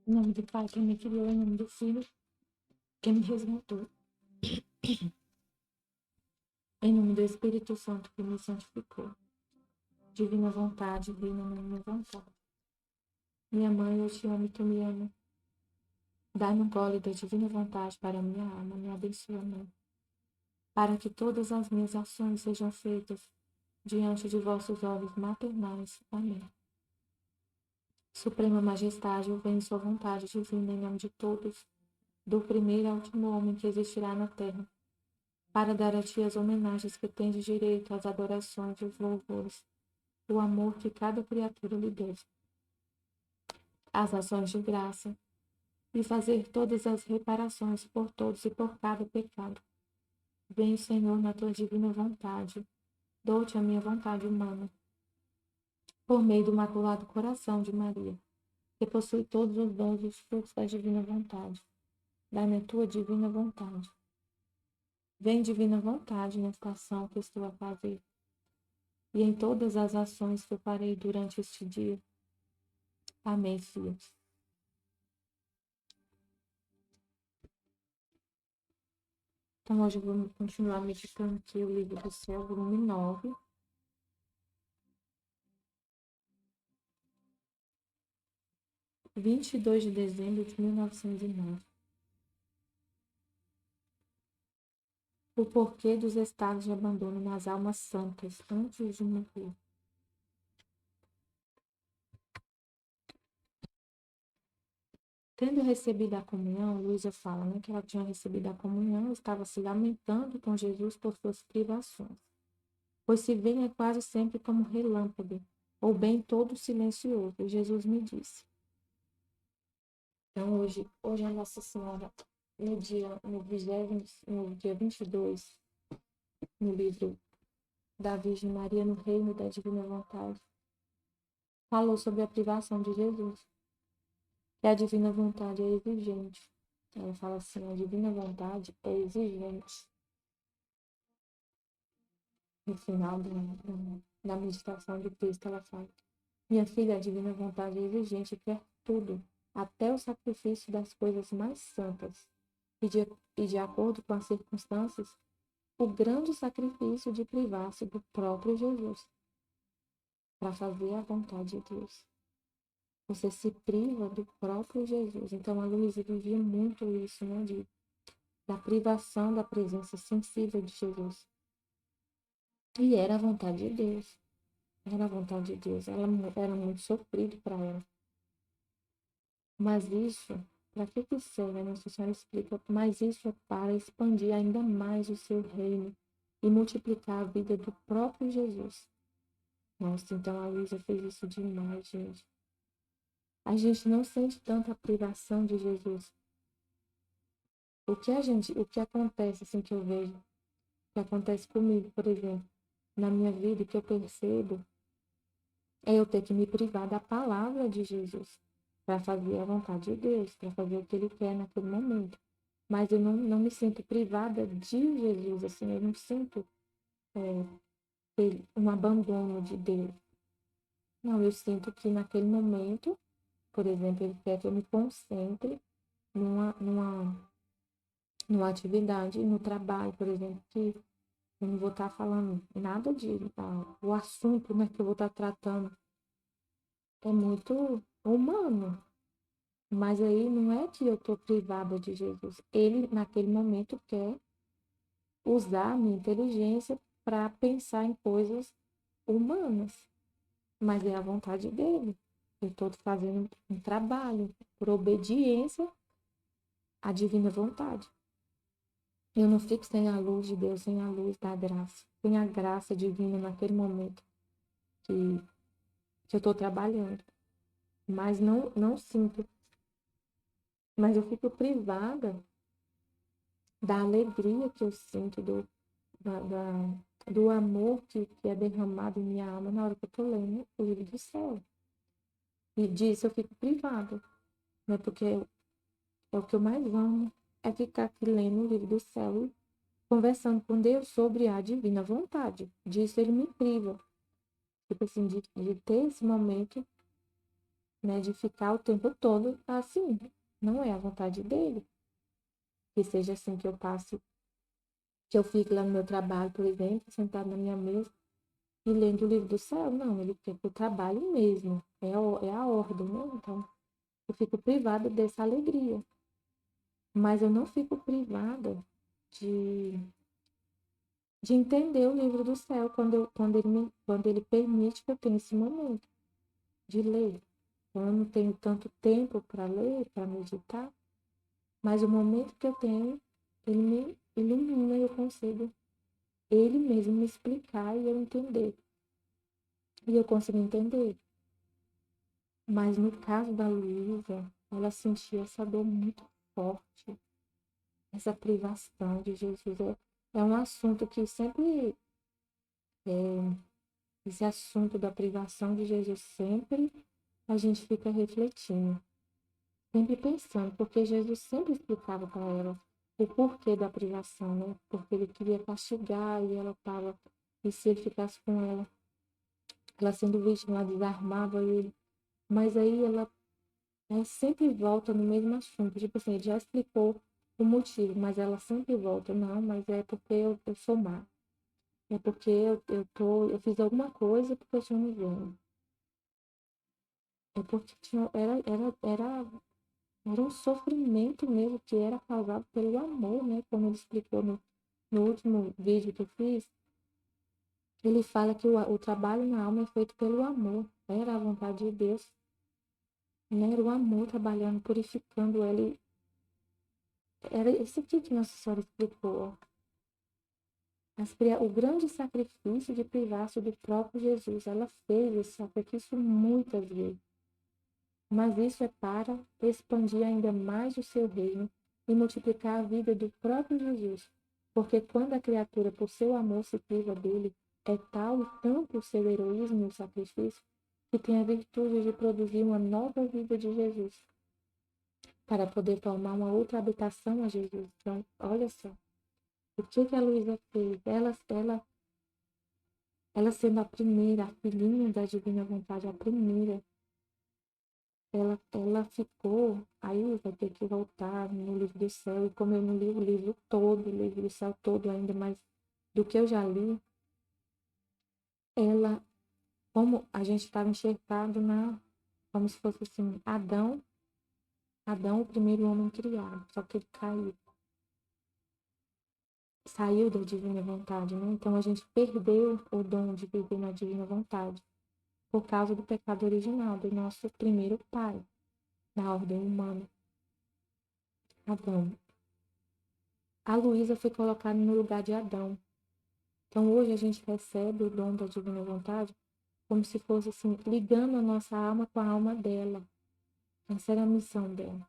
Em nome do Pai que me criou, em nome do Filho que me resgatou, em nome do Espírito Santo que me santificou. Divina vontade, reina na minha vontade. Minha mãe, eu te amo e tu me ama. Dá-me um gole da divina vontade para minha alma, me abençoa, mãe. Para que todas as minhas ações sejam feitas diante de vossos olhos maternais. Amém. Suprema Majestade, eu venho sua vontade divina em nome de todos, do primeiro ao último homem que existirá na terra, para dar a ti as homenagens que tens direito, as adorações, os louvores, o amor que cada criatura lhe deve, as ações de graça, e fazer todas as reparações por todos e por cada pecado. Venho, Senhor, na tua divina vontade, dou-te a minha vontade humana, por meio do Imaculado Coração de Maria, que possui todos os dons e os frutos da divina vontade. Dá-me a tua divina vontade. Vem, divina vontade, nesta ação que estou a fazer, e em todas as ações que eu farei durante este dia. Amém, filhos. Então, hoje eu vou continuar meditando aqui o livro do céu, volume 9. (22 de dezembro de 1909). O porquê dos estados de abandono nas almas santas antes de morrer. Tendo recebido a comunhão, Luísa fala, né, que ela tinha recebido a comunhão, estava se lamentando com Jesus por suas privações. Pois se vem é quase sempre como relâmpago, ou bem todo silencioso. Jesus me disse. Então, hoje a Nossa Senhora, no dia 22, no livro da Virgem Maria, no Reino da Divina Vontade, falou sobre a privação de Jesus. Que a divina vontade é exigente. Ela fala assim, a divina vontade é exigente. No final da meditação de Cristo, ela fala, minha filha, a divina vontade é exigente e quer tudo, até o sacrifício das coisas mais santas. E de acordo com as circunstâncias, o grande sacrifício de privar-se do próprio Jesus, para fazer a vontade de Deus. Você se priva do próprio Jesus. Então, a Luísa vivia muito isso, né? Da privação da presença sensível de Jesus. E era a vontade de Deus. Era a vontade de Deus. Ela era muito sofrido para ela. Mas isso, para que serve? A Nossa Senhora explica. Mas isso é para expandir ainda mais o seu reino e multiplicar a vida do próprio Jesus. Nossa, então a Luísa fez isso demais, gente. A gente não sente tanta privação de Jesus. O que acontece, assim, que eu vejo, o que acontece comigo, por exemplo, na minha vida, que eu percebo, é eu ter que me privar da palavra de Jesus, para fazer a vontade de Deus, para fazer o que Ele quer naquele momento. Mas eu não me sinto privada de Jesus, assim, eu não sinto um abandono de Deus. Não, eu sinto que naquele momento, por exemplo, Ele quer que eu me concentre numa atividade, no trabalho, por exemplo, que eu não vou estar falando nada o assunto, né, que eu vou estar tratando é muito humano. Mas aí não é que eu estou privada de Jesus. Ele, naquele momento, quer usar a minha inteligência para pensar em coisas humanas. Mas é a vontade dele. Eu estou fazendo um trabalho por obediência à divina vontade. Eu não fico sem a luz de Deus, sem a luz da graça, sem a graça divina naquele momento que eu estou trabalhando. Mas não sinto. Mas eu fico privada da alegria que eu sinto, do amor que é derramado em minha alma na hora que eu estou lendo o livro do céu. E disso eu fico privada, né? Porque é o que eu mais amo, é ficar aqui lendo o livro do céu e conversando com Deus sobre a divina vontade. Disso ele me priva. Tipo assim, de ter esse momento né, de ficar o tempo todo assim. Não é a vontade dele. Que seja assim que eu passe, que eu fique lá no meu trabalho, por exemplo, sentado na minha mesa e lendo o livro do céu. Não, ele quer que eu trabalhe mesmo. É a ordem, né? Então, eu fico privada dessa alegria. Mas eu não fico privada de, de entender o livro do céu quando ele permite que eu tenha esse momento de ler. Então, eu não tenho tanto tempo para ler, para meditar, mas o momento que eu tenho, ele me ilumina e eu consigo ele mesmo me explicar e eu entender. E eu consigo entender. Mas no caso da Luísa, ela sentia essa dor muito forte, essa privação de Jesus. É um assunto que sempre, esse assunto da privação de Jesus, sempre a gente fica refletindo, sempre pensando, porque Jesus sempre explicava para ela o porquê da privação, né? Porque ele queria castigar e ela estava, e se ele ficasse com ela sendo vítima, ela desarmava ele. Mas aí ela sempre volta no mesmo assunto. Tipo assim, ele já explicou o motivo, mas ela sempre volta. Não, mas é porque eu sou má. É porque eu fiz alguma coisa porque eu tinha me vendo. É porque era um sofrimento mesmo que era causado pelo amor, né? Como ele explicou no último vídeo que eu fiz, ele fala que o trabalho na alma é feito pelo amor. Era a vontade de Deus, né? Era o amor trabalhando, purificando ela. Era esse aqui que Nossa Senhora explicou. O grande sacrifício de privar-se do próprio Jesus. Ela fez esse sacrifício muitas vezes. Mas isso é para expandir ainda mais o seu reino e multiplicar a vida do próprio Jesus. Porque quando a criatura, por seu amor, se priva dele, é tal e tanto o seu heroísmo e o sacrifício, que tem a virtude de produzir uma nova vida de Jesus, para poder formar uma outra habitação a Jesus. Então, olha só, o que a Luísa fez? Ela sendo a primeira, a filhinha da divina vontade, a primeira, ela ficou, aí vai ter que voltar no livro do céu, e como eu não li o livro todo, o livro do céu todo ainda, mais do que eu já li, ela, como a gente estava enxertado como se fosse assim, Adão, o primeiro homem criado, só que ele caiu, saiu da divina vontade, né? Então a gente perdeu o dom de viver na divina vontade, por causa do pecado original do nosso primeiro pai, na ordem humana, Adão. A Luísa foi colocada no lugar de Adão. Então hoje a gente recebe o dom da divina vontade como se fosse assim, ligando a nossa alma com a alma dela. Essa era a missão dela.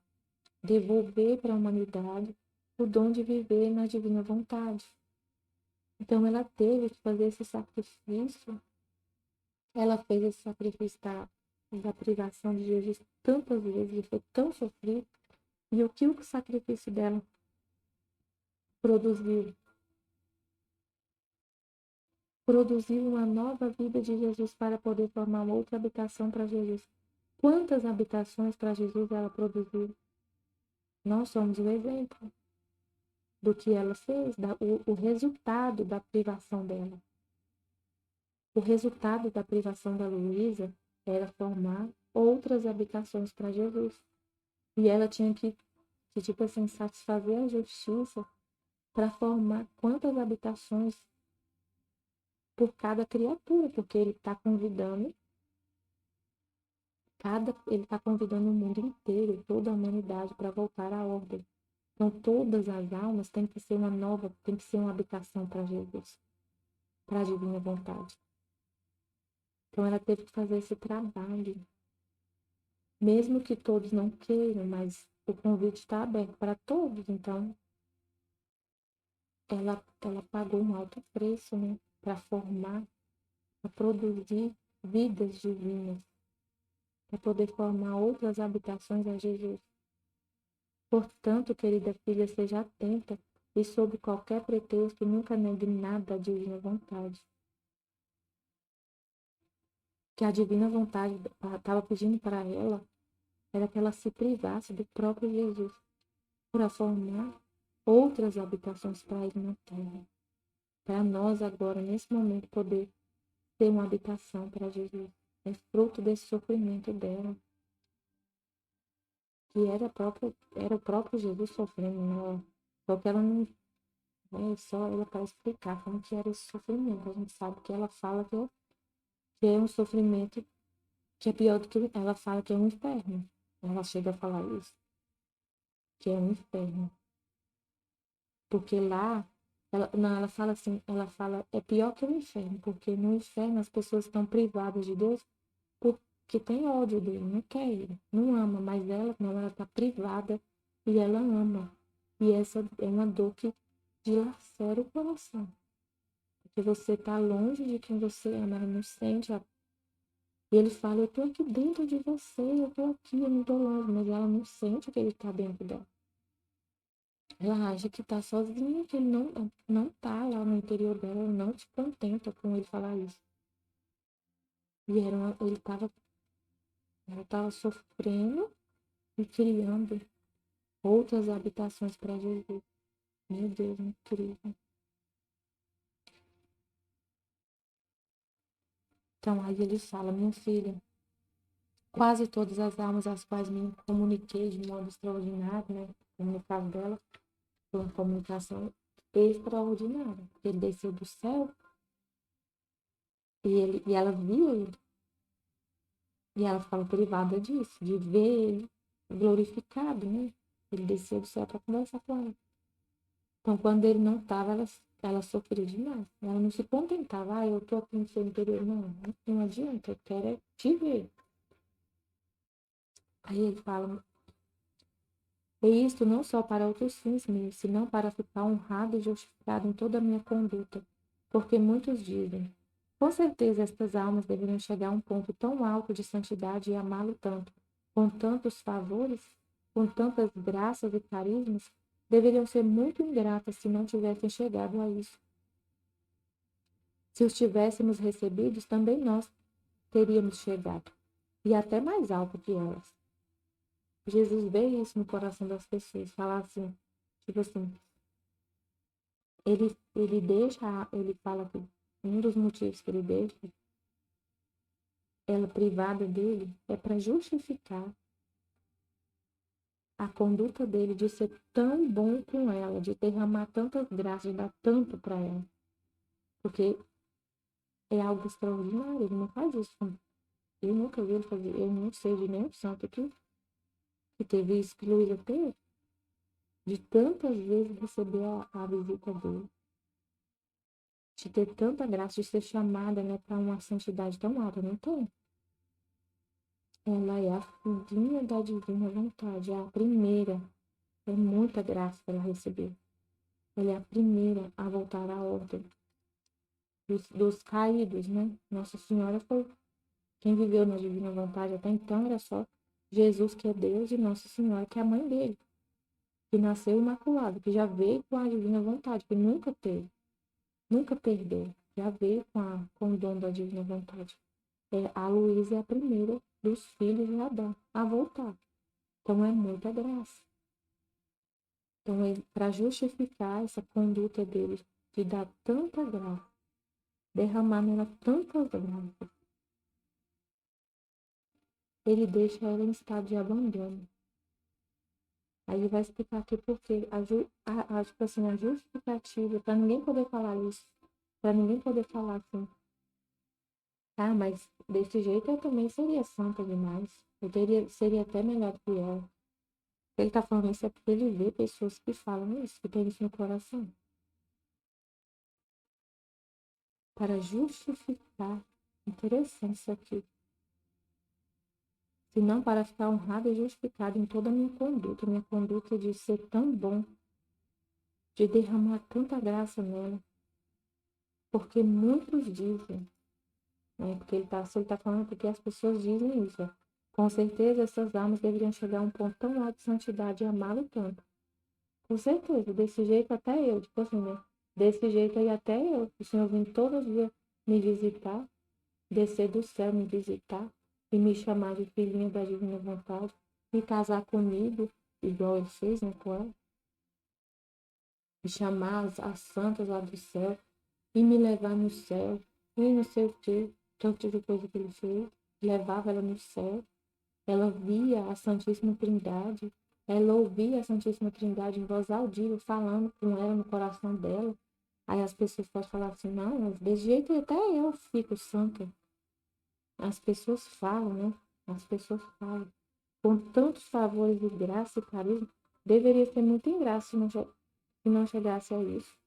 Devolver para a humanidade o dom de viver na divina vontade. Então ela teve que fazer esse sacrifício. Ela fez esse sacrifício da privação de Jesus tantas vezes e foi tão sofrido. E o que o sacrifício dela produziu? Produziu uma nova vida de Jesus para poder formar uma outra habitação para Jesus. Quantas habitações para Jesus ela produziu? Nós somos o exemplo do que ela fez, o resultado da privação dela. O resultado da privação da Luísa era formar outras habitações para Jesus. E ela tinha que, tipo assim, satisfazer a justiça para formar quantas habitações por cada criatura, porque ele está convidando ele está convidando o mundo inteiro, toda a humanidade para voltar à ordem. Então todas as almas têm que ser uma nova, tem que ser uma habitação para Jesus, para a divina vontade. Então ela teve que fazer esse trabalho, mesmo que todos não queiram, mas o convite está aberto para todos. Então ela pagou um alto preço, né, para formar, para produzir vidas divinas, para poder formar outras habitações a Jesus. Portanto, querida filha, seja atenta e, sob qualquer pretexto, nunca negue nada à divina vontade. que a divina vontade estava pedindo para ela era que ela se privasse do próprio Jesus, para formar outras habitações para ele na terra. Para nós agora, nesse momento, poder ter uma habitação para Jesus. É fruto desse sofrimento dela, que era o próprio Jesus sofrendo nela. Só que ela não é só ela para explicar como que era esse sofrimento. A gente sabe que ela fala que é um sofrimento que é pior do que ela fala que é um inferno. Ela chega a falar isso, que é um inferno. Porque lá, não, ela fala assim, ela fala, é pior que o inferno, porque no inferno as pessoas estão privadas de Deus porque tem ódio dele, não quer ele, não ama, mas ela não, ela está privada e ela ama. E essa é uma dor que dilacera o coração. Porque você está longe de quem você ama, ela não sente. E ele fala, eu estou aqui dentro de você, eu estou aqui, eu não estou longe, mas ela não sente que ele está dentro dela. Ela acha que tá sozinha, que ele não tá lá no interior dela, ela não se contenta com ele falar isso. E ela tava sofrendo e criando outras habitações para Jesus. Meu Deus, incrível. Então aí ele fala, minha filha, quase todas as almas às quais me comuniquei de modo extraordinário, né? Como no caso dela, foi uma comunicação extraordinária. Ele desceu do céu e ela viu ele. E ela ficava privada disso, de ver ele glorificado, né? Ele desceu do céu para conversar com ela. Então, quando ele não estava, ela sofria demais. Ela não se contentava, eu estou aqui no seu interior. Não, não adianta, eu quero é te ver. Aí ele fala, e isto não só para outros fins meus, senão para ficar honrado e justificado em toda a minha conduta. Porque muitos dizem, com certeza estas almas deveriam chegar a um ponto tão alto de santidade e amá-lo tanto, com tantos favores, com tantas graças e carismas, deveriam ser muito ingratas se não tivessem chegado a isso. Se os tivéssemos recebidos, também nós teríamos chegado, e até mais alto que elas. Jesus vê isso no coração das pessoas, falar assim, tipo assim, ele fala que um dos motivos que ele deixa ela privada dele é para justificar a conduta dele de ser tão bom com ela, de derramar tantas graças, de dar tanto para ela. Porque é algo extraordinário, ele não faz isso. Eu nunca vi ele fazer, eu não sei de nenhum santo que teve isso que Luísa teve, de tantas vezes receber a visita dele, de ter tanta graça, de ser chamada, né, para uma santidade tão alta, não tem. Ela é a filhinha da divina vontade, é a primeira. É muita graça para ela receber. Ela é a primeira a voltar à ordem dos caídos, né? Nossa Senhora foi quem viveu na divina vontade até então, era só Jesus, que é Deus, e Nossa Senhora, que é a mãe dele, que nasceu imaculado, que já veio com a divina vontade, que nunca teve, nunca perdeu, já veio com o dom da divina vontade. A Luísa é a primeira dos filhos de Adão a voltar. Então é muita graça. Então, para justificar essa conduta dele, de dar tanta graça, derramar nela tantas graças, ele deixa ela em estado de abandono. Aí ele vai explicar aqui por quê. Tipo assim, a justificativa, para ninguém poder falar isso, para ninguém poder falar assim, ah, mas desse jeito eu também seria santa demais. Seria até melhor do que ela. Ele está falando isso é porque ele vê pessoas que falam isso, que tem isso no coração. Para justificar. Interessante isso aqui. Senão para ficar honrado e justificado em toda a minha conduta de ser tão bom, de derramar tanta graça nela. Porque muitos dizem, né? Porque se ele está falando porque as pessoas dizem isso. Ó. Com certeza essas almas deveriam chegar a um ponto tão alto de santidade e amá-lo tanto. Com certeza, desse jeito até eu, tipo assim, né? Desse jeito aí até eu, o Senhor vem todos os dias me visitar, descer do céu, me visitar e me chamar de filhinha da divina vontade e casar comigo, igual ele fez, né, com ela, e chamar as santas lá do céu e me levar no céu, e não sei o que, tanto de coisa que ele fez, levava ela no céu, ela via a Santíssima Trindade, ela ouvia a Santíssima Trindade em voz audível, falando com ela no coração dela. Aí as pessoas podem falar assim, não, desse jeito até eu fico santa. As pessoas falam, né? As pessoas falam. Com tantos favores e graça e carisma, deveria ser muito ingrato se não chegasse a isso.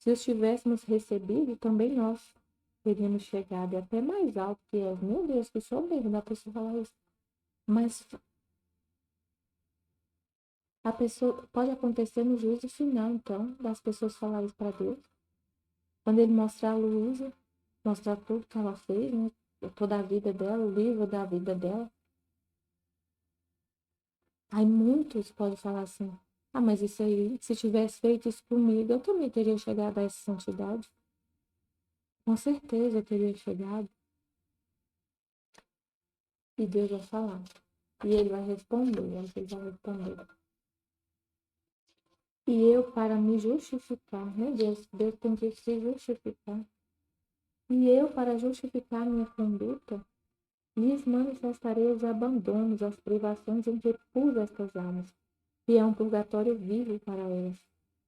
Se os tivéssemos recebido, também nós teríamos chegado até mais alto que elas. Meu Deus, que soberbo da pessoa falar isso. Mas a pessoa pode acontecer no juízo final, então, das pessoas falarem isso para Deus. Quando ele mostrar a Luísa, mostrar tudo que ela fez, né? Toda a vida dela, o livro da vida dela. Aí muitos podem falar assim, ah, mas isso aí, se tivesse feito isso comigo, eu também teria chegado a essa santidade. Com certeza eu teria chegado. E Deus vai falar. E ele vai responder, ele vai responder. E eu, para me justificar, né, Deus tem que se justificar. E eu, para justificar minha conduta, lhes manifestarei os abandonos, as privações em que pus estas almas, que é um purgatório vivo para elas.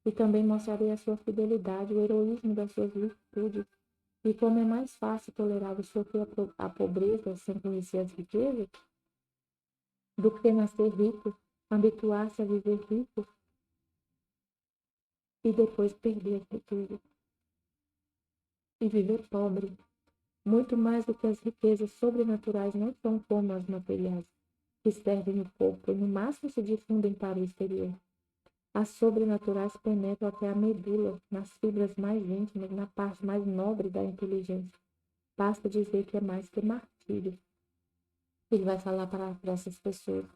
E também mostrarei a sua fidelidade, o heroísmo das suas virtudes, e como é mais fácil tolerar o sofrer a pobreza sem conhecer as riquezas, do que nascer rico, habituar-se a viver rico e depois perder as riquezas, e viver pobre. Muito mais do que as riquezas sobrenaturais não são como as materiais, que servem no corpo e no máximo se difundem para o exterior. As sobrenaturais penetram até a medula, nas fibras mais íntimas, na parte mais nobre da inteligência. Basta dizer que é mais que martírio. Ele vai falar para essas pessoas.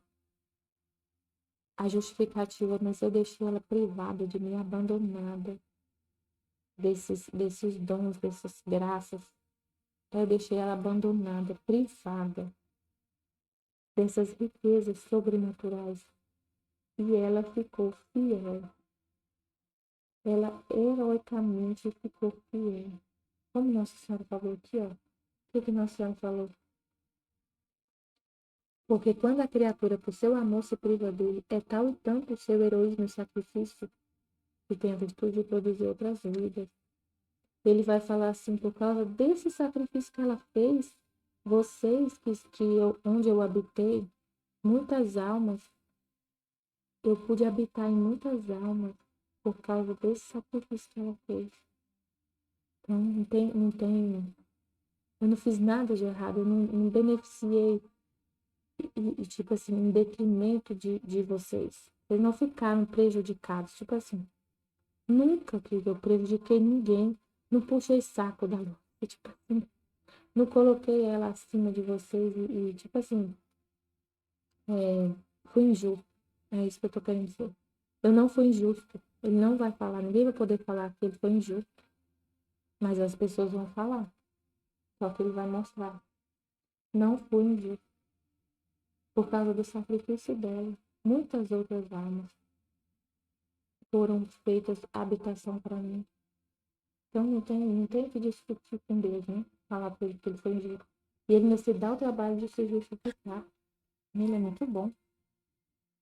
A justificativa, mas eu deixei ela privada de mim, abandonada desses dons, dessas graças. Eu deixei ela abandonada, privada dessas riquezas sobrenaturais. E ela ficou fiel. Ela heroicamente ficou fiel. Como Nossa Senhora falou aqui, ó. O que Nossa Senhora falou? Porque quando a criatura, por seu amor, se priva dele, é tal e tanto o seu heroísmo e sacrifício que tem a virtude de produzir outras vidas. Ele vai falar assim, por causa desse sacrifício que ela fez, vocês onde eu habitei, muitas almas, eu pude habitar em muitas almas por causa desse sacrifício que ela fez. Então, eu não fiz nada de errado, eu não beneficiei, tipo assim, em detrimento de vocês. Vocês não ficaram prejudicados, tipo assim, nunca que eu prejudiquei ninguém, não puxei saco da Lu, tipo assim, não coloquei ela acima de vocês tipo assim, fui injusto. É isso que eu tô querendo dizer. Eu não fui injusto. Ele não vai falar, ninguém vai poder falar que ele foi injusto. Mas as pessoas vão falar. Só que ele vai mostrar. Não fui injusto. Por causa do sacrifício dela. Muitas outras almas foram feitas habitação para mim. Então não tem que discutir com Deus, né? Falar para ele que ele foi injusto. E ele não se dá o trabalho de se justificar. Ele é muito bom.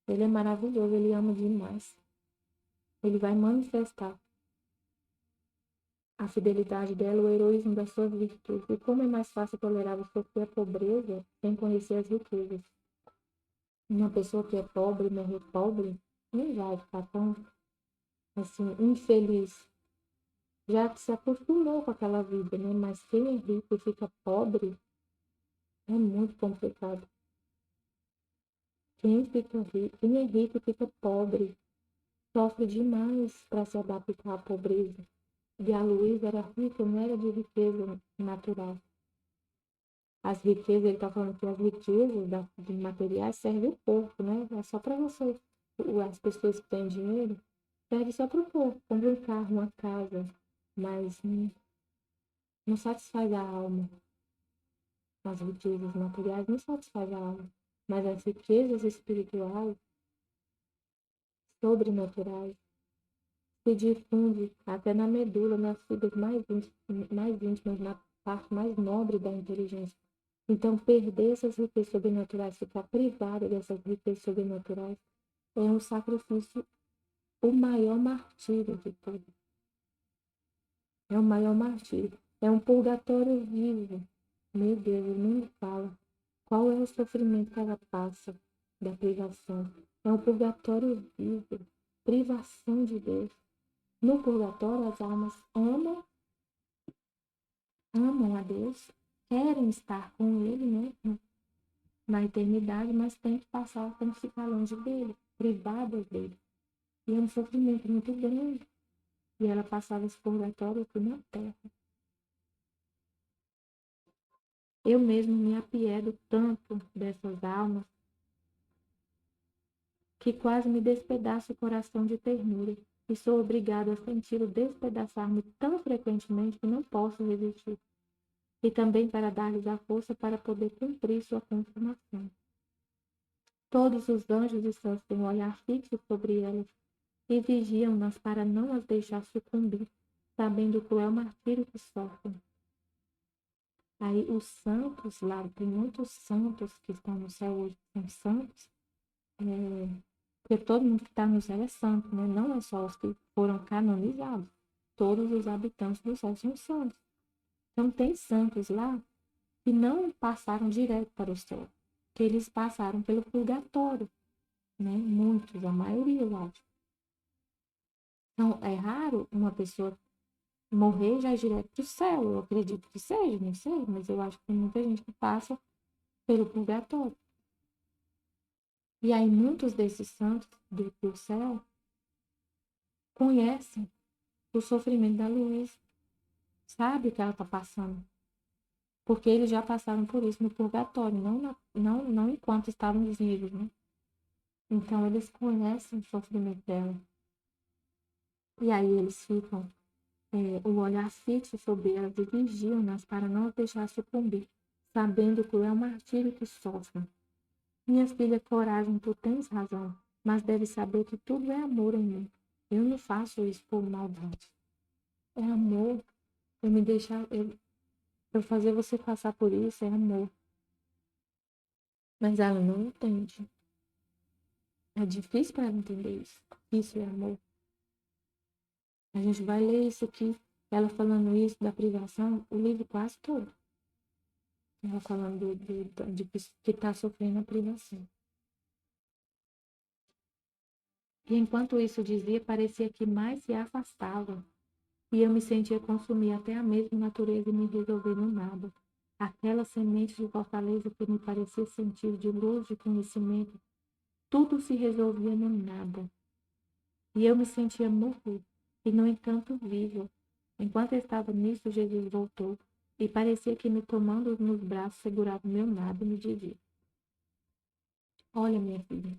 Ele é maravilhoso, ele ama demais. Ele vai manifestar a fidelidade dela, o heroísmo das suas virtudes. E como é mais fácil tolerar o sofrer a pobreza sem conhecer as riquezas. Uma pessoa que é pobre, morrer pobre, não vai ficar tão, assim, infeliz. Já que se acostumou com aquela vida, né? Mas quem é rico e fica pobre, é muito complicado. Quem é rico e fica pobre, sofre demais para se adaptar à pobreza. E a Luísa era rica, não era de riqueza natural. As riquezas, ele está falando que as riquezas de materiais servem o corpo, né? É só para você. As pessoas que têm dinheiro, serve só para o corpo. Compra um carro, uma casa, mas não satisfaz a alma. as riquezas materiais não satisfazem a alma, mas as riquezas espirituais, sobrenaturais, se difunde até na medula, nas fibras mais íntimas, na parte mais nobre da inteligência. Então, perder essas riquezas sobrenaturais, ficar privado dessas riquezas sobrenaturais, é um sacrifício, o maior martírio de todos. É o maior martírio. É um purgatório vivo. Meu Deus, ele não me fala qual é o sofrimento que ela passa da privação. É um purgatório vivo. Privação de Deus. No purgatório, as almas amam a Deus, querem estar com Ele, né, na eternidade, mas tem que passar como ficar longe dele, privadas dele. E é um sofrimento muito grande. E ela passava esse purgatório aqui na terra. Eu mesmo me apiedo tanto dessas almas que quase me despedaça o coração de ternura e sou obrigado a senti-lo despedaçar-me tão frequentemente que não posso resistir. E também para dar-lhes a força para poder cumprir sua consumação. Todos os anjos e santos têm um olhar fixo sobre elas e vigiam-nas para não as deixar sucumbir, sabendo o cruel martírio que sofrem. Aí os santos lá, tem muitos santos que estão no céu hoje, são santos, porque todo mundo que está no céu é santo, né? Não é só os que foram canonizados. Todos os habitantes do céu são santos. Então tem santos lá que não passaram direto para o céu, que eles passaram pelo purgatório, né? Muitos, a maioria, eu acho. Então é raro uma pessoa morrer já direto para o céu. Eu acredito que seja, não sei, mas eu acho que tem muita gente que passa pelo purgatório. E aí muitos desses santos do céu conhecem o sofrimento da Luísa, sabe o que ela está passando, porque eles já passaram por isso no purgatório, não enquanto estavam vivos, né? Então eles conhecem o sofrimento dela. E aí eles ficam, o olhar fixo sobre elas e vigiam-nas para não as deixar sucumbir, sabendo que é o martírio que sofrem. Minha filha, coragem, tu tens razão, mas deve saber que tudo é amor em mim. Eu não faço isso por maldade. É amor. Eu me deixar, eu fazer você passar por isso é amor. Mas ela não entende. É difícil para ela entender isso. Isso é amor. A gente vai ler isso aqui, ela falando isso da privação, o livro quase todo. Ela falando de que está sofrendo a privação. E enquanto isso dizia, parecia que mais se afastava. E eu me sentia consumir até a mesma natureza e me resolver no nada. Aquela semente de fortaleza que me parecia sentir de luz, de conhecimento, tudo se resolvia no nada. E eu me sentia morrer, e no entanto viva. Enquanto eu estava nisso, Jesus voltou, e parecia que me tomando nos braços segurava o meu nada e me dizia: Olha, minha filha,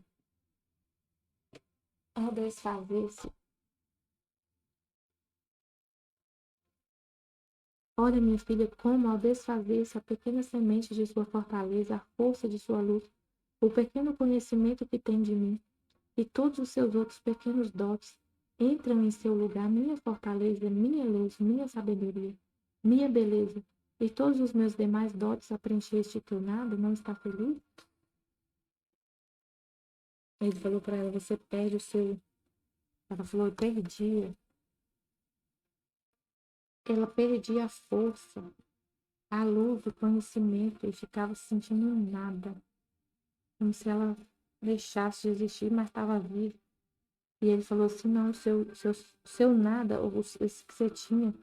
ao desfazer-se, olha, minha filha, como ao desfazer-se a pequena semente de sua fortaleza, a força de sua luz, o pequeno conhecimento que tem de mim, e todos os seus outros pequenos dotes, entram em seu lugar minha fortaleza, minha luz, minha sabedoria, minha beleza, e todos os meus demais dotes a preencher este teu nada, não está feliz? Ele falou para ela, você perde o seu... Ela falou, eu perdia. Ela perdia a força, a luz, o conhecimento, e ficava se sentindo nada. Como se ela deixasse de existir, mas estava viva. E ele falou assim, não, seu nada, ou esse que você tinha,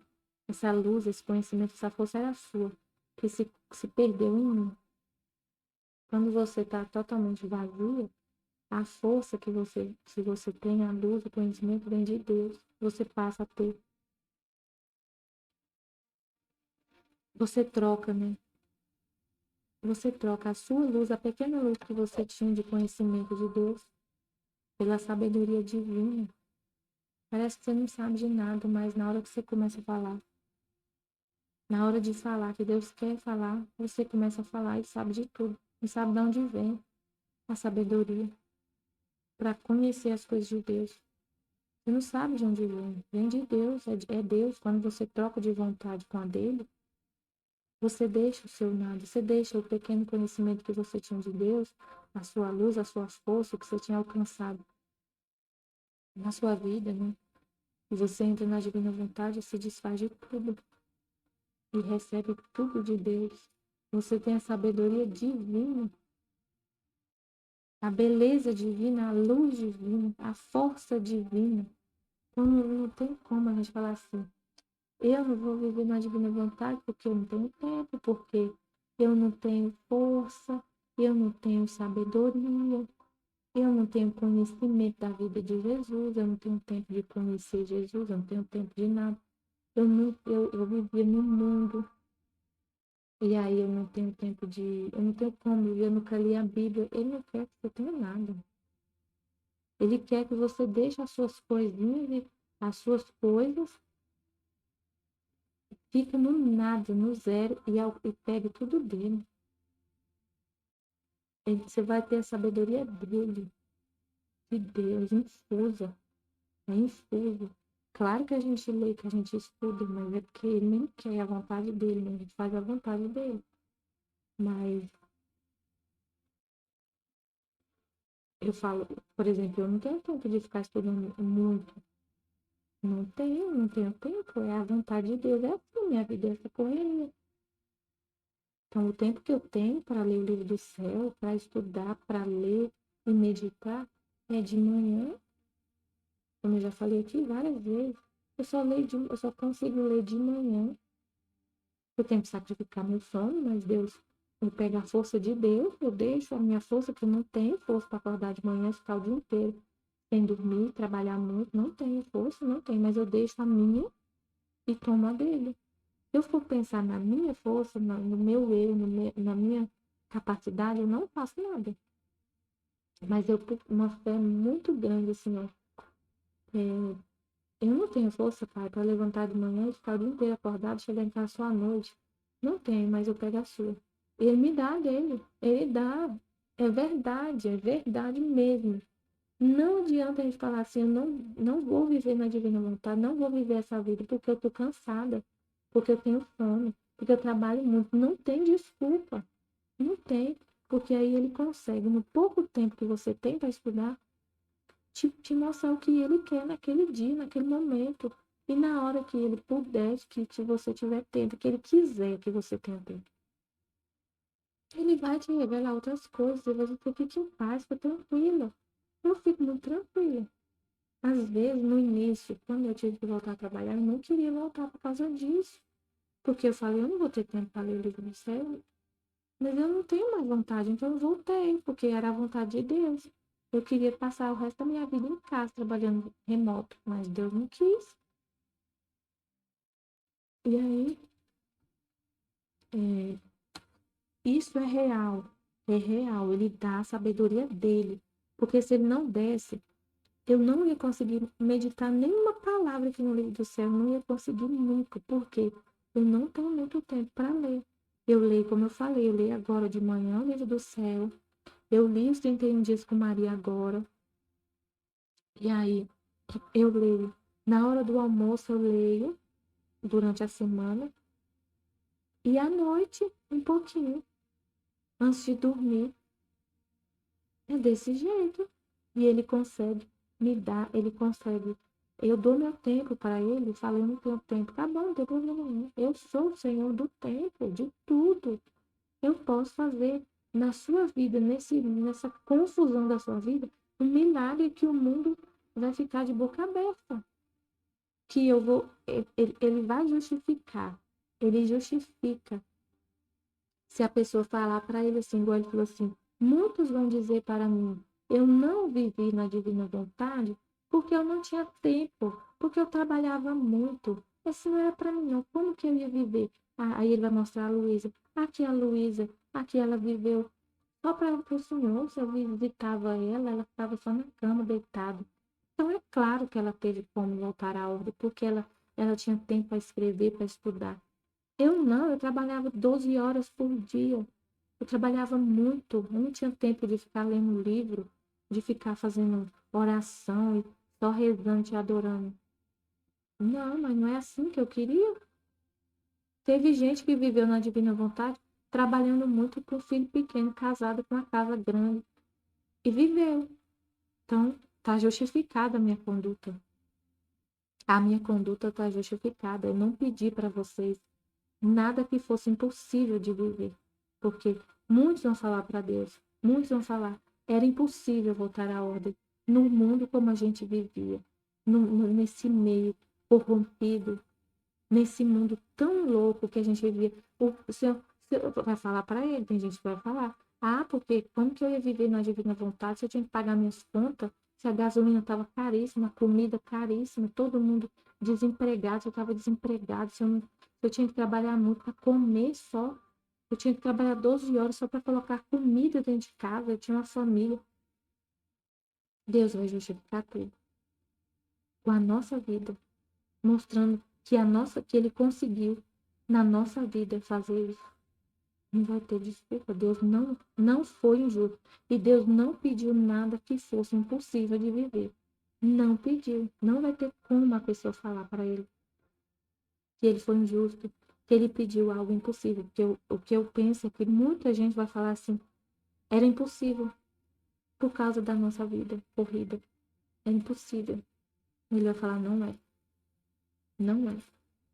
essa luz, esse conhecimento, essa força era sua, que se perdeu em mim. Quando você está totalmente vazia, a força que você tem, a luz, o conhecimento vem de Deus. Você passa a ter. Você troca, né? Você troca a sua luz, a pequena luz que você tinha de conhecimento de Deus, pela sabedoria divina. Parece que você não sabe de nada, mas na hora que você começa a falar, Na hora de falar, que Deus quer falar, você começa a falar e sabe de tudo. E sabe de onde vem a sabedoria para conhecer as coisas de Deus. Você não sabe de onde vem. Vem de Deus, é Deus. Quando você troca de vontade com a dele, você deixa o seu nada, você deixa o pequeno conhecimento que você tinha de Deus, a sua luz, as suas forças que você tinha alcançado na sua vida, né? E você entra na divina vontade e se desfaz de tudo e recebe tudo de Deus. Você tem a sabedoria divina, a beleza divina, a luz divina, a força divina. Então não tem como a gente falar assim. Eu não vou viver na divina vontade porque eu não tenho tempo, porque eu não tenho força, eu não tenho sabedoria, eu não tenho conhecimento da vida de Jesus, eu não tenho tempo de conhecer Jesus, eu não tenho tempo de nada. Eu vivia no mundo, e aí eu não tenho tempo de. Eu não tenho como, eu nunca li a Bíblia. Ele não quer que você tenha nada. Ele quer que você deixe as suas coisinhas e as suas coisas, fique no nada, no zero, e pegue tudo dele. Você vai ter a sabedoria dele, de Deus, infusa. É infuso. Claro que a gente lê, que a gente estuda, mas é porque ele nem quer a vontade dele, né? A gente faz a vontade dele. Mas eu falo, por exemplo, eu não tenho tempo de ficar estudando muito. Não tenho tempo. É a vontade de Deus. É assim, minha vida é essa correria. Então, o tempo que eu tenho para ler o livro do céu, para estudar, para ler e meditar, é de manhã, como eu já falei aqui várias vezes. Eu só consigo ler de manhã. Eu tenho que sacrificar meu sono, mas Deus, eu pego a força de Deus, eu deixo a minha força, que eu não tenho força para acordar de manhã e ficar o dia inteiro sem dormir, trabalhar muito, não tenho força, não tenho, mas eu deixo a minha e tomo a dele. Se eu for pensar na minha força, no meu eu, na minha capacidade, eu não faço nada. Mas eu tenho uma fé muito grande, assim, ó. Eu não tenho força, pai, para levantar de manhã e ficar o dia inteiro acordado, chegar em casa só à noite. Não tenho, mas eu pego a sua. Ele me dá dele. Ele dá. É verdade mesmo. Não adianta a gente falar assim, eu não vou viver na divina vontade, não vou viver essa vida porque eu tô cansada, porque eu tenho fome, porque eu trabalho muito. Não tem desculpa. Não tem. Porque aí ele consegue, no pouco tempo que você tem para estudar, te mostrar o que ele quer naquele dia, naquele momento. E na hora que ele puder, que você tiver tempo, que ele quiser que você tenha tempo. Ele vai te revelar outras coisas e você fica em paz, fica tranquila. Eu fico muito tranquila. Às vezes, no início, quando eu tive que voltar a trabalhar, eu não queria voltar por causa disso. Porque eu falei, eu não vou ter tempo para ler o livro do céu. Mas eu não tenho mais vontade, então eu voltei, porque era a vontade de Deus. Eu queria passar o resto da minha vida em casa, trabalhando remoto, mas Deus não quis. E aí, é, isso é real, ele dá a sabedoria dele. Porque se ele não desse, eu não ia conseguir meditar nenhuma palavra aqui no livro do céu, eu não ia conseguir nunca, porque eu não tenho muito tempo para ler. Eu leio, como eu falei, eu leio agora de manhã o livro do céu, eu li os 31 dias com Maria agora, e aí eu leio. Na hora do almoço eu leio, durante a semana, e à noite, um pouquinho, antes de dormir. É desse jeito. E ele consegue me dar, ele consegue. Eu dou meu tempo para ele, falo, eu não tenho tempo. Tá bom, não tem problema nenhum. Eu sou o Senhor do tempo, de tudo. Eu posso fazer na sua vida, nessa confusão da sua vida, um milagre que o mundo vai ficar de boca aberta. Que eu vou, ele vai justificar. Ele justifica. Se a pessoa falar para ele assim, igual ele falou assim, muitos vão dizer para mim, eu não vivi na divina vontade porque eu não tinha tempo, porque eu trabalhava muito. Esse não era para mim, não. Como que eu ia viver? Ah, aí ele vai mostrar a Luísa, aqui ela viveu só para o Senhor. Se eu visitava ela ficava só na cama, deitada. Então é claro que ela teve como voltar à ordem, porque ela tinha tempo para escrever, para estudar. Eu trabalhava 12 horas por dia. Eu trabalhava muito, eu não tinha tempo de ficar lendo livro, de ficar fazendo oração e só rezando e adorando. Não, mas não é assim que eu queria. Teve gente que viveu na divina vontade, trabalhando muito com um filho pequeno, casado com uma casa grande, e viveu. Então, está justificada a minha conduta. A minha conduta está justificada. Eu não pedi para vocês nada que fosse impossível de viver. Porque muitos vão falar para Deus, muitos vão falar, era impossível voltar à ordem no mundo como a gente vivia, nesse meio corrompido, nesse mundo tão louco que a gente vivia. O senhor vai falar para ele, tem gente que vai falar, porque como que eu ia viver na divina vontade se eu tinha que pagar minhas contas, se a gasolina estava caríssima, a comida caríssima, todo mundo desempregado, se eu estava desempregado, se eu tinha que trabalhar muito para comer só. Eu tinha que trabalhar 12 horas só para colocar comida dentro de casa. Eu tinha uma família. Deus vai justificar tudo com a nossa vida, mostrando que Ele conseguiu na nossa vida fazer isso. Não vai ter desculpa. Deus não foi injusto. E Deus não pediu nada que fosse impossível de viver. Não pediu. Não vai ter como uma pessoa falar para Ele que Ele foi injusto, que Ele pediu algo impossível. Porque o que eu penso é que muita gente vai falar assim, era impossível por causa da nossa vida corrida. É impossível. Ele vai falar, não é. Não é.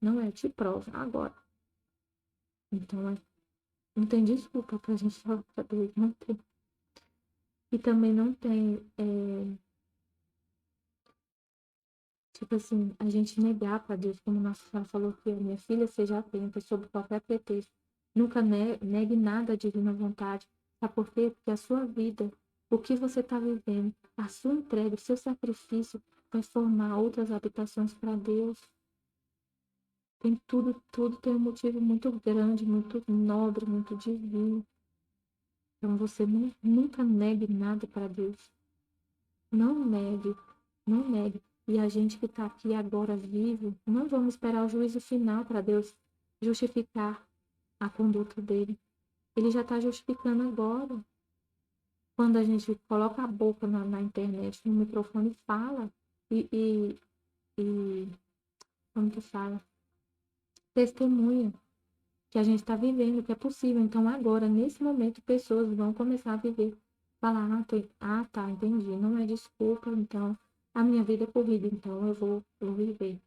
Não é. Te provo agora. Então, não tem desculpa pra gente falar pra Deus. Não tem. E também não tem, tipo assim, a gente negar pra Deus, como nossa senhora falou que minha filha seja atenta sobre qualquer pretexto. Nunca negue nada à divina vontade. Sabe por quê? Porque a sua vida, o que você está vivendo, a sua entrega, o seu sacrifício vai formar outras habitações para Deus. Tem tudo tem um motivo muito grande, muito nobre, muito divino. Então você nunca negue nada para Deus. Não negue, não negue. E a gente que está aqui agora vivo, não vamos esperar o juízo final para Deus justificar a conduta dele. Ele já está justificando agora. Quando a gente coloca a boca na internet, no microfone, fala e como que fala? Testemunha que a gente está vivendo, que é possível. Então, agora, nesse momento, pessoas vão começar a viver. Falar, tá, entendi. Não é desculpa, então, a minha vida é corrida, então eu vou viver.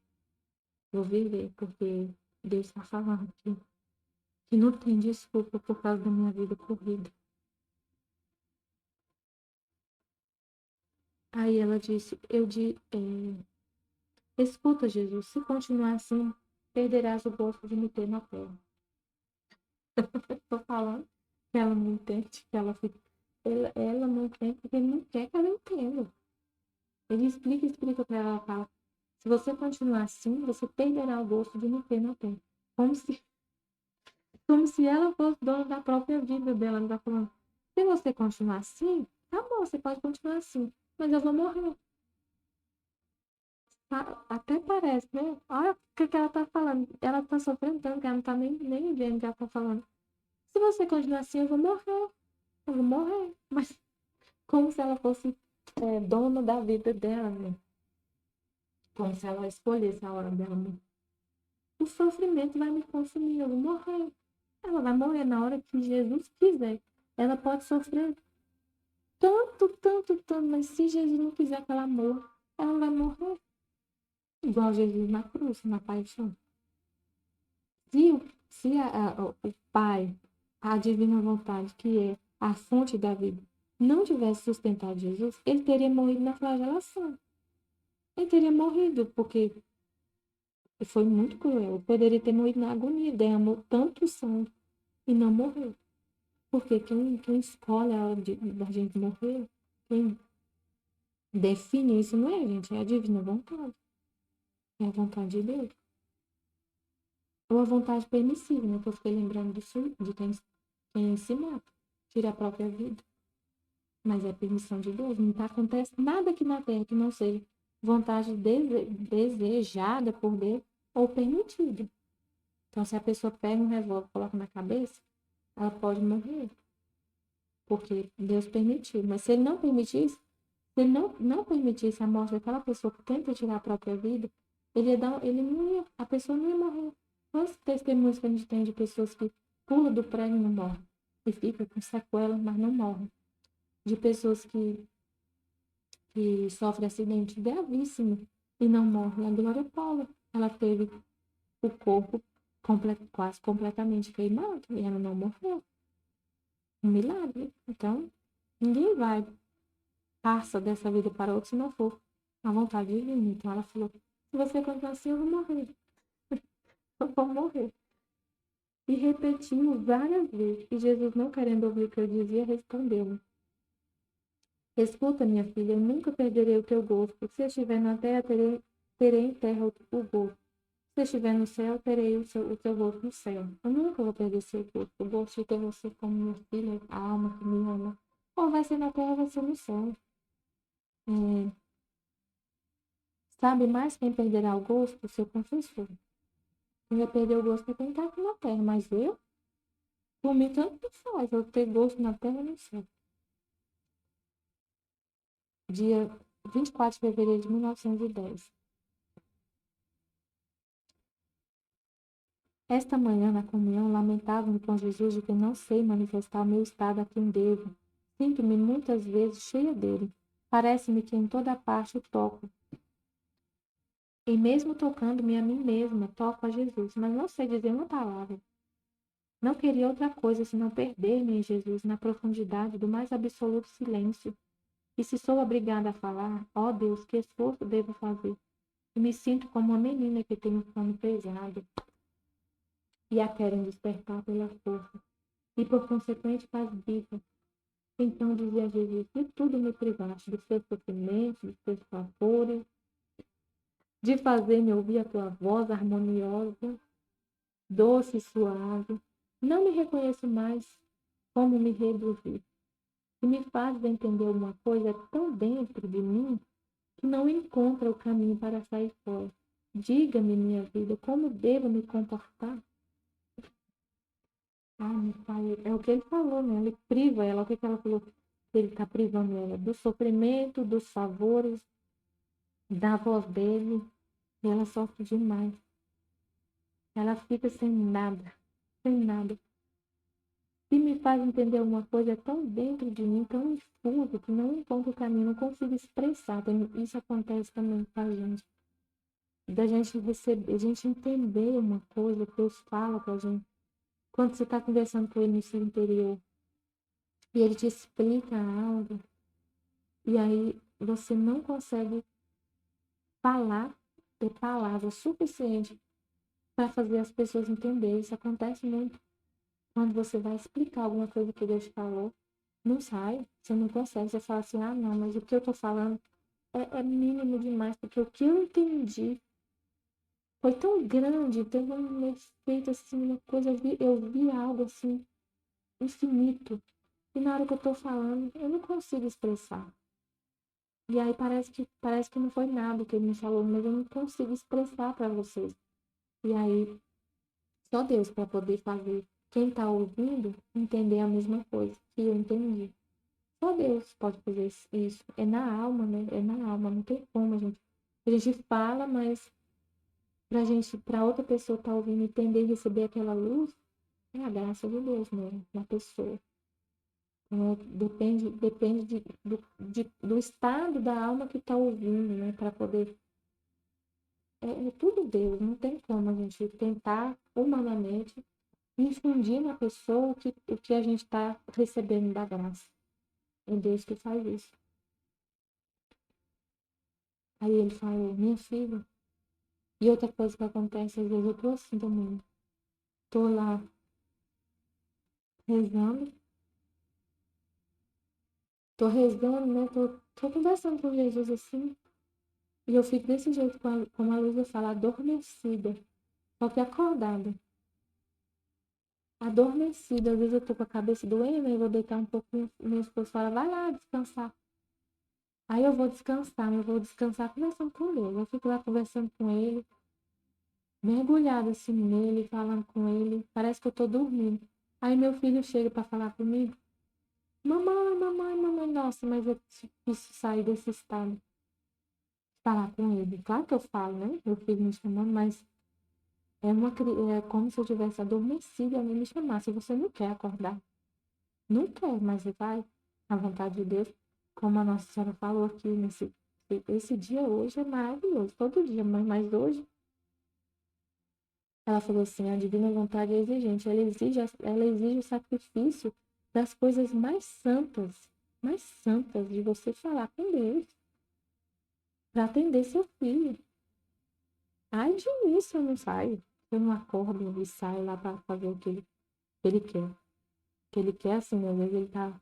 Vou viver, porque Deus está falando que não tem desculpa por causa da minha vida corrida. Aí ela disse, escuta, Jesus, se continuar assim, perderás o gosto de me ter na terra. Tô falando que ela não entende, que ela não entende porque ele não quer que ela entenda. Ele explica para ela, fala, se você continuar assim, você perderá o gosto de me ter na terra. Como se ela fosse dona da própria vida dela. Ela tá falando, se você continuar assim, tá bom, você pode continuar assim, mas eu vou morrer. Até parece, né? Olha o que ela tá falando. Ela tá sofrendo tanto que ela não tá nem vendo o que ela tá falando. Se você continuar assim, eu vou morrer. Eu vou morrer. Mas como se ela fosse dona da vida dela, né? Como se ela escolhesse a hora dela. O sofrimento vai me consumir, eu vou morrer. Ela vai morrer na hora que Jesus quiser. Ela pode sofrer tanto, tanto, tanto, mas se Jesus não quiser que ela morra, ela vai morrer. Igual Jesus na cruz, na paixão. Se o Pai, a divina vontade, que é a fonte da vida, não tivesse sustentado Jesus, ele teria morrido na flagelação. Ele teria morrido, porque foi muito cruel. Ele poderia ter morrido na agonia, derramou tanto sangue e não morreu. Porque quem escolhe a hora da gente morrer, quem define isso não é a gente, é a divina vontade. É a vontade de Deus. Ou a vontade permissiva, né? Que eu fiquei lembrando de quem se mata, tira a própria vida. Mas é permissão de Deus. Não acontece nada aqui na Terra que não seja vontade desejada por Deus ou permitida. Então, se a pessoa pega um revólver e coloca na cabeça, ela pode morrer. Porque Deus permitiu. Mas se ele não permitisse, se ele não permitisse a morte daquela pessoa que tenta tirar a própria vida, ele não ia, a pessoa não ia morrer. Quantos testemunhos que a gente tem de pessoas que pulam do prédio e não morrem? E ficam com sequelas, mas não morrem. De pessoas que sofrem acidente gravíssimo e não morrem. A Glória Paula, ela teve o corpo quase completamente queimado e ela não morreu. Um milagre. Então, ninguém vai passa dessa vida para outra se não for a vontade divina. Então ela falou, se você continuar assim, eu vou morrer. Eu vou morrer. E repetiu várias vezes. E Jesus, não querendo ouvir o que eu dizia, respondeu-me. Escuta, minha filha, eu nunca perderei o teu gosto. Se eu estiver na terra, terei em terra o gosto. Se eu estiver no céu, terei o teu gosto no céu. Eu nunca vou perder seu gosto. O gosto de ter você como minha filha, a alma que me ama. Ou vai ser na terra, ou vai ser no céu. Sabe mais quem perderá o gosto? O seu confessor. Quem vai perder o gosto é quem está aqui na terra. Mas eu, por mim, tanto que faz. Eu ter gosto na terra, não sei. Dia 24 de fevereiro de 1910. Esta manhã, na comunhão, lamentava-me com Jesus de que não sei manifestar o meu estado a quem devo. Sinto-me muitas vezes cheia dele. Parece-me que em toda parte o toco. E mesmo tocando-me a mim mesma, toco a Jesus, mas não sei dizer uma palavra. Não queria outra coisa senão perder-me em Jesus na profundidade do mais absoluto silêncio. E se sou obrigada a falar, ó Deus, que esforço devo fazer? E me sinto como uma menina que tem um sono pesado e a querem despertar pela força, e por consequente faz birra. Então dizia a Jesus, de tudo me privaste, dos teus sofrimentos, dos teus favores, de fazer-me ouvir a tua voz harmoniosa, doce e suave. Não me reconheço mais como me reduzir. Que me faz entender uma coisa tão dentro de mim que não encontra o caminho para sair fora. Diga-me, minha vida, como devo me comportar? Ah, meu pai, é o que ele falou, né? Ele priva ela, o que que ela falou? Ele está privando ela do sofrimento, dos favores, da voz dele, e ela sofre demais. Ela fica sem nada, sem nada. Se me faz entender uma coisa tão dentro de mim, tão infuso, que não encontro o caminho, não consigo expressar. Isso acontece também com a gente. Da gente receber, a gente entender uma coisa que Deus fala pra gente. Quando você está conversando com ele no seu interior, e ele te explica algo, e aí você não consegue falar, ter palavras suficientes para fazer as pessoas entenderem. Isso acontece muito. Quando você vai explicar alguma coisa que Deus falou, não sai, você não consegue, você fala assim, ah, não, mas o que eu tô falando é mínimo demais, porque o que eu entendi foi tão grande, teve um efeito assim, uma coisa, eu vi algo assim, infinito, e na hora que eu tô falando, eu não consigo expressar. E aí parece que não foi nada que ele me falou, mas eu não consigo expressar para vocês. E aí, só Deus para poder fazer quem tá ouvindo entender a mesma coisa que eu entendi. Só Deus pode fazer isso. É na alma, né? É na alma, não tem como a gente fala, mas pra outra pessoa estar ouvindo, entender e receber aquela luz, é a graça de Deus, né? Na pessoa. Então, depende do estado da alma que está ouvindo, né? Para poder. É tudo Deus, não tem como a gente tentar humanamente infundir na pessoa o que a gente está recebendo da graça. É Deus que faz isso. Aí ele falou, minha filha. E outra coisa que acontece, às vezes eu tô assim também. Tô lá rezando, né? Tô conversando com Jesus assim. E eu fico desse jeito, como a Luísa fala, adormecida. Só que acordada. Adormecida. Às vezes eu tô com a cabeça doendo, aí eu vou deitar um pouquinho. Meu esposo fala, vai lá descansar. Aí eu vou descansar, mas eu vou descansar conversando com Deus. Eu fico lá conversando com ele. mergulhada assim nele, falando com ele, parece que eu tô dormindo. Aí meu filho chega para falar comigo, mamãe, mamãe, mamãe, nossa, mas eu preciso sair desse estado, falar com ele. Claro que eu falo, né? Meu filho me chamando, mas é como se eu tivesse adormecido e alguém me chamasse. Você não quer acordar. Não quer, mas você vai. A vontade de Deus, como a Nossa Senhora falou aqui esse dia hoje é maravilhoso. Todo dia, mãe, mas hoje ela falou assim, a divina vontade é exigente. Ela exige o sacrifício das coisas mais santas de você falar com Deus, para atender seu filho. Ai de mim se eu não saio. Eu não acordo e saio lá para fazer o que ele quer. O que ele quer, assim, às vezes ele tá.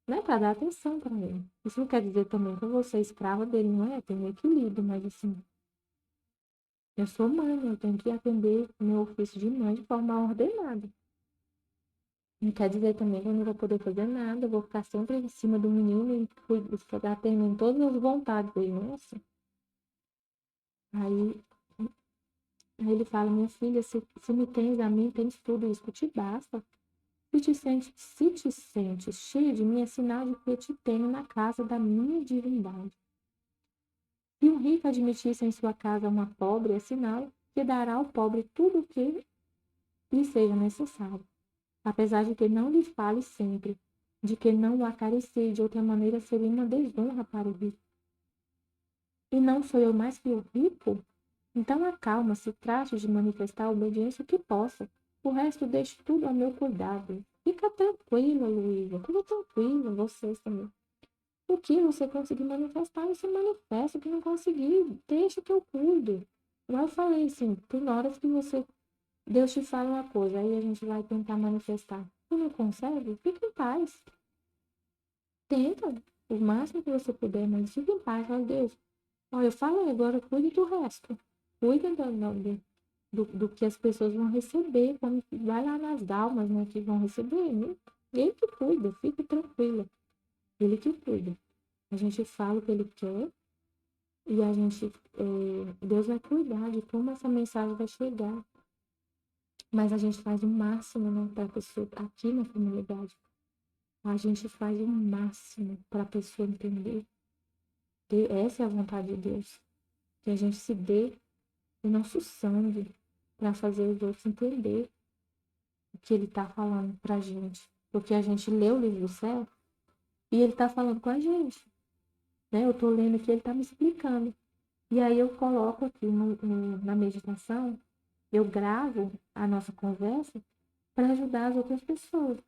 Não é para dar atenção para ele. Isso não quer dizer também que eu vou ser escrava dele, não é? Tem um equilíbrio, mas assim, eu sou mãe, né? Eu tenho que atender o meu ofício de mãe de forma ordenada. Não quer dizer também que eu não vou poder fazer nada, eu vou ficar sempre em cima do menino e atendendo todas as vontades dele, não é assim? Aí, aí ele fala, minha filha, se me tens a mim, tens tudo isso que te basta. Se te sentes cheio de mim, é sinal de que eu te tenho na casa da minha divindade. Se um rico admitisse em sua casa uma pobre, é sinal que dará ao pobre tudo o que lhe seja necessário, apesar de que não lhe fale sempre, de que não o acaricie, de outra maneira seria uma desonra para o rico. E não sou eu mais que o rico? Então acalma-se, trate de manifestar a obediência que possa. O resto deixe tudo ao meu cuidado. Fica tranquila, Luísa, tudo tranquilo, vocês também. O que você conseguir manifestar, você manifesta. O que não conseguir, deixa que eu cuido. Igual eu falei, assim, tem horas que Deus te fala uma coisa, aí a gente vai tentar manifestar. Se não consegue, fica em paz. Tenta o máximo que você puder, mas fica em paz. Fala, Deus, ó, eu falei, agora cuide do resto. Cuida do que as pessoas vão receber. Vai lá nas almas, né, que vão receber. Né? Ele que cuida, fique tranquila. Ele que cuida. A gente fala o que ele quer e Deus vai cuidar de como essa mensagem vai chegar. Mas a gente faz o máximo, né, para a pessoa aqui na comunidade. A gente faz o máximo para a pessoa entender. Essa é a vontade de Deus. Que a gente se dê o nosso sangue para fazer os outros entender o que ele está falando para a gente. Porque a gente lê o livro do céu e ele está falando com a gente. Né? Eu estou lendo aqui, ele está me explicando. E aí eu coloco aqui na meditação, eu gravo a nossa conversa para ajudar as outras pessoas.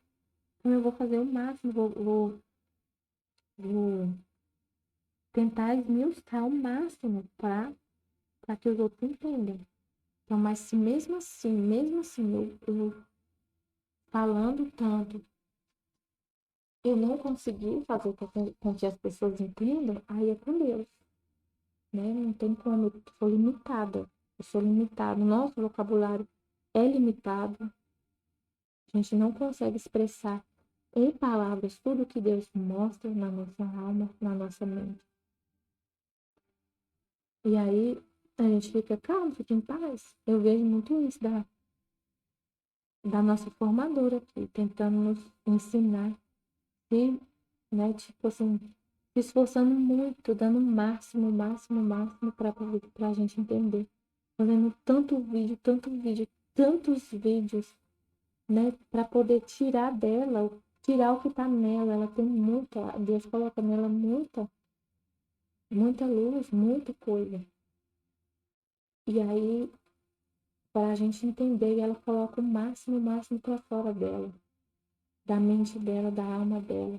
Então eu vou fazer o máximo, vou tentar esmiuçar o máximo para que os outros entendam. Então, mas se mesmo assim, eu falando tanto, eu não conseguir fazer com que as pessoas entendam, aí é com Deus, né? Não tem como, eu sou limitada. Eu sou limitada. Nosso vocabulário é limitado. A gente não consegue expressar em palavras tudo que Deus mostra na nossa alma, na nossa mente. E aí a gente fica calmo, fica em paz. Eu vejo muito isso da nossa formadora aqui, tentando nos ensinar, e, né, tipo assim, se esforçando muito, dando o máximo, máximo, máximo para a gente entender. Fazendo tantos vídeos, né, para poder tirar dela, tirar o que está nela. Ela tem muita, Deus coloca nela muita luz, muita coisa. E aí, para a gente entender, ela coloca o máximo para fora dela, da mente dela, da alma dela,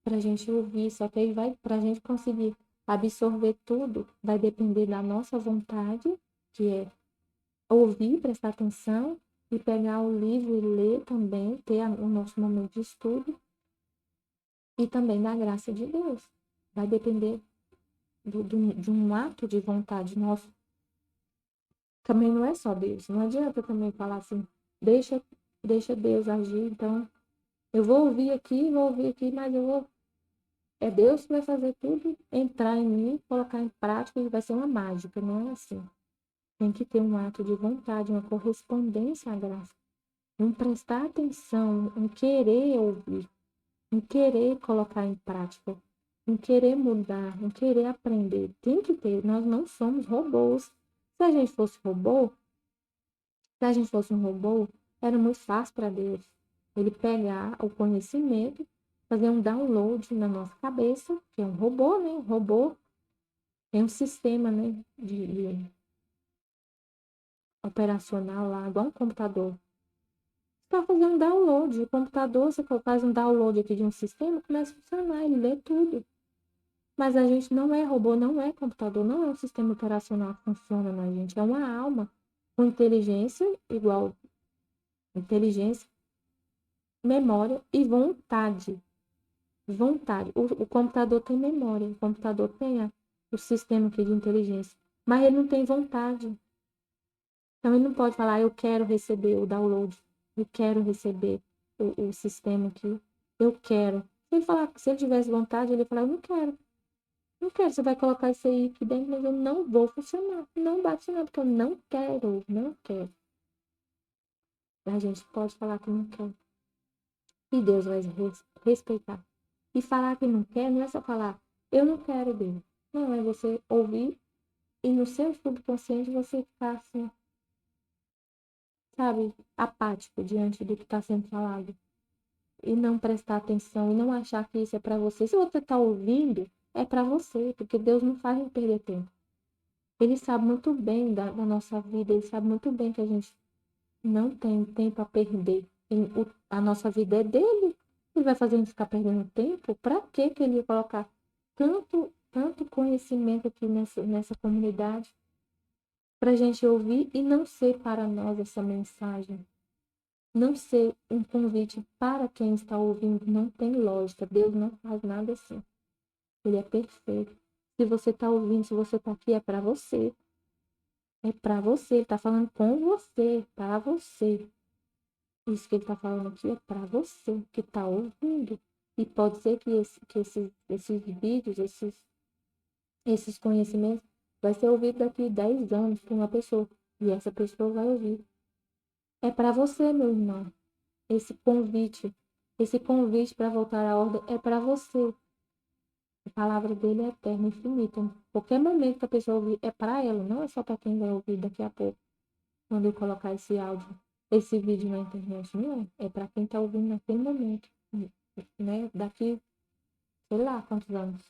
para a gente ouvir. Só que aí para a gente conseguir absorver tudo, vai depender da nossa vontade, que é ouvir, prestar atenção e pegar o livro e ler também, ter o nosso momento de estudo e também da graça de Deus. Vai depender de um ato de vontade nosso. Também não é só Deus. Não adianta também falar assim, deixa Deus agir. Então, eu vou ouvir aqui, mas é Deus que vai fazer tudo entrar em mim, colocar em prática e vai ser uma mágica. Não é assim. Tem que ter um ato de vontade, uma correspondência à graça. Um prestar atenção, um querer ouvir, um querer colocar em prática, um querer mudar, um querer aprender. Tem que ter. Nós não somos robôs. Se a gente fosse robô, se a gente fosse um robô, era muito fácil para Deus. Ele pegar o conhecimento, fazer um download na nossa cabeça, que é um robô, né? Um robô é um sistema, né? De operacional lá, igual um computador. Você está fazendo um download. O computador, você faz um download aqui de um sistema, começa a funcionar, ele lê tudo. Mas a gente não é robô, não é computador, não é um sistema operacional que funciona na gente. É uma alma com inteligência igual inteligência, memória e vontade. Vontade. O computador tem memória, o computador tem o sistema aqui de inteligência, mas ele não tem vontade. Então ele não pode falar, eu quero receber o download, eu quero receber o sistema aqui, eu quero. Se ele falar, se ele tivesse vontade, ele ia falar, eu não quero. Não quero, você vai colocar isso aí aqui dentro, mas eu não vou funcionar. Não vai funcionar, porque eu não quero, não quero. A gente pode falar que não quer. E Deus vai respeitar. E falar que não quer, não é só falar, eu não quero Deus. Não, é você ouvir e no seu subconsciente você ficar assim, sabe, apático diante do que está sendo falado. E não prestar atenção, e não achar que isso é para você. Se você está ouvindo, é para você, porque Deus não faz a gente perder tempo. Ele sabe muito bem da nossa vida, ele sabe muito bem que a gente não tem tempo a perder. A nossa vida é dele. Ele vai fazer a gente ficar perdendo tempo? Para que ele ia colocar tanto conhecimento aqui nessa comunidade? Para a gente ouvir e não ser para nós essa mensagem. Não ser um convite para quem está ouvindo. Não tem lógica. Deus não faz nada assim. Ele é perfeito. Se você está ouvindo, se você está aqui, é para você. É para você. Ele está falando com você, para você. Isso que ele está falando aqui é para você que está ouvindo. E pode ser que esses vídeos, esses conhecimentos, vai ser ouvido daqui 10 anos por uma pessoa. E essa pessoa vai ouvir. É para você, meu irmão. Esse convite para voltar à ordem é para você. A palavra dele é eterna, infinita. Qualquer momento que a pessoa ouvir, é para ela, não é só para quem vai ouvir daqui a pouco. Quando eu colocar esse áudio, esse vídeo na internet, não é para quem está ouvindo naquele momento, né? Daqui, sei lá quantos anos,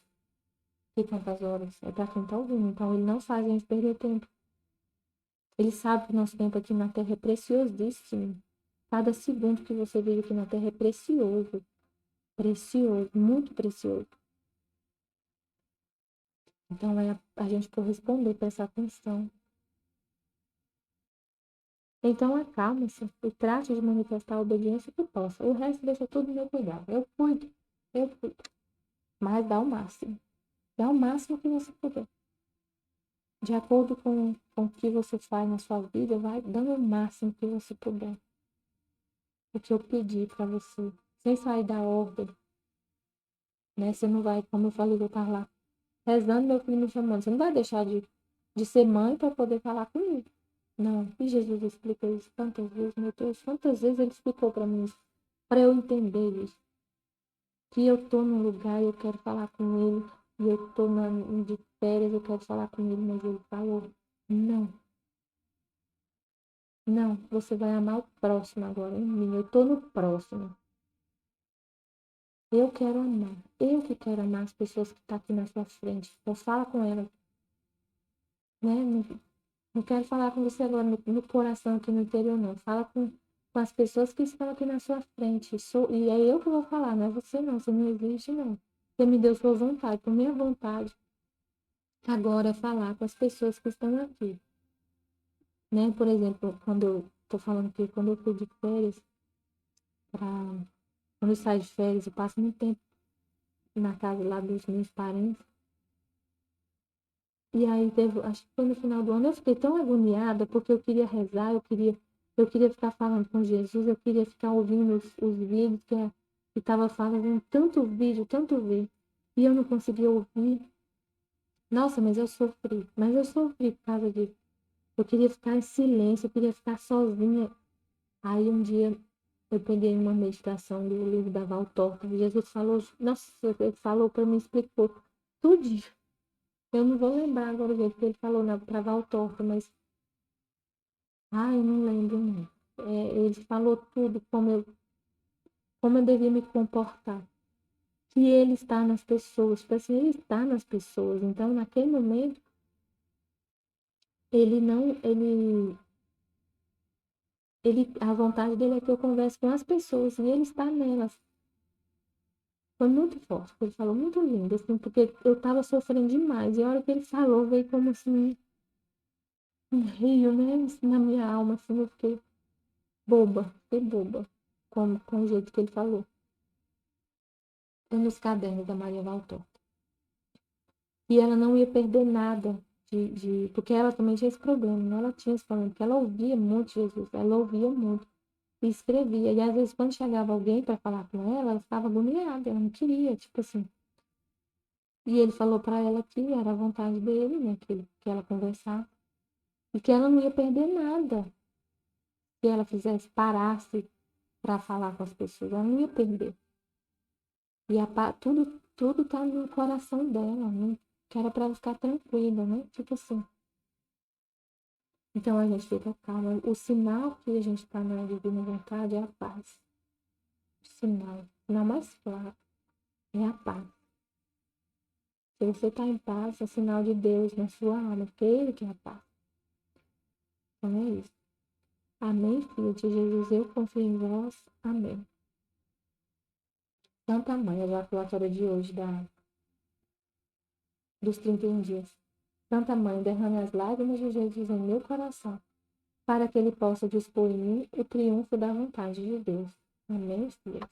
e quantas horas, é para quem está ouvindo. Então ele não faz a gente perder tempo. Ele sabe que o nosso tempo aqui na Terra é preciosíssimo. Cada segundo que você vive aqui na Terra é precioso, precioso, muito precioso. Então é a gente corresponder, prestar atenção. Então acalme-se e trate de manifestar a obediência que possa. O resto deixa tudo no meu cuidado. Eu cuido. Mas dá o máximo. Dá o máximo que você puder. De acordo com o que você faz na sua vida, vai dando o máximo que você puder. O que eu pedi para você. Sem sair da ordem. Né? Você não vai, como eu falei, eu estar lá rezando, meu filho me chamando. Você não vai deixar de ser mãe para poder falar comigo. Não. E Jesus explica isso tantas vezes, meu Deus. Quantas vezes ele explicou para mim isso? Para eu entender isso. Que eu tô num lugar e eu quero falar com ele. E eu tô de férias, eu quero falar com ele, mas ele falou, não, não, você vai amar o próximo agora, em mim, eu tô no próximo. Eu quero amar, eu que quero amar as pessoas que estão aqui na sua frente. Então fala com elas, né? Não quero falar com você agora no coração aqui no interior, não. Fala com as pessoas que estão aqui na sua frente. E é eu que vou falar, não é você não, você não existe não. Você me deu sua vontade, por minha vontade. Agora falar com as pessoas que estão aqui, né? Por exemplo, quando eu tô falando que quando eu fui de férias, quando eu saio de férias, eu passo muito tempo na casa lá dos meus parentes. E aí acho que foi no final do ano, eu fiquei tão agoniada porque eu queria rezar, eu queria ficar falando com Jesus, eu queria ficar ouvindo os vídeos que estava falando, tanto vídeo, e eu não conseguia ouvir. Nossa, mas eu sofri por causa disso. Eu queria ficar em silêncio, eu queria ficar sozinha. Aí um dia eu peguei uma meditação do livro da Val Torta. Jesus falou, nossa, ele falou para mim, explicou tudo. Eu não vou lembrar agora o jeito que ele falou para Val Torta, mas eu não lembro não. Ele falou tudo, como eu devia me comportar. Que ele está nas pessoas, tipo assim, ele está nas pessoas. Então, naquele momento, ele não, a vontade dele é que eu converse com as pessoas e ele está nelas. Foi muito forte, ele falou muito lindo, assim, porque eu estava sofrendo demais. E a hora que ele falou, veio como assim, um rio, né, assim, na minha alma, assim, eu fiquei boba, com o jeito que ele falou. Foi nos cadernos da Maria Valtor. E ela não ia perder nada porque ela também tinha esse problema, né? Ela tinha esse problema, porque ela ouvia muito Jesus, ela ouvia muito e escrevia. E às vezes, quando chegava alguém para falar com ela ficava agoniada, ela não queria, tipo assim. E ele falou para ela que era a vontade dele, né? Que ela conversasse. E que ela não ia perder nada se ela fizesse, parasse para falar com as pessoas, ela não ia perder. E tudo tá no coração dela, né? Que era para ela ficar tranquila, né? Tipo assim. Então a gente fica calma. O sinal que a gente está na divina vontade é a paz. O sinal mais claro é a paz. Se você está em paz, é sinal de Deus na sua alma, porque Ele que é a paz. Então é isso. Amém, filho de Jesus, eu confio em vós. Amém. Santa Mãe, a jaculatória de hoje dos 31 dias. Santa Mãe, derrame as lágrimas de Jesus em meu coração, para que Ele possa dispor em mim o triunfo da vontade de Deus. Amém, filho.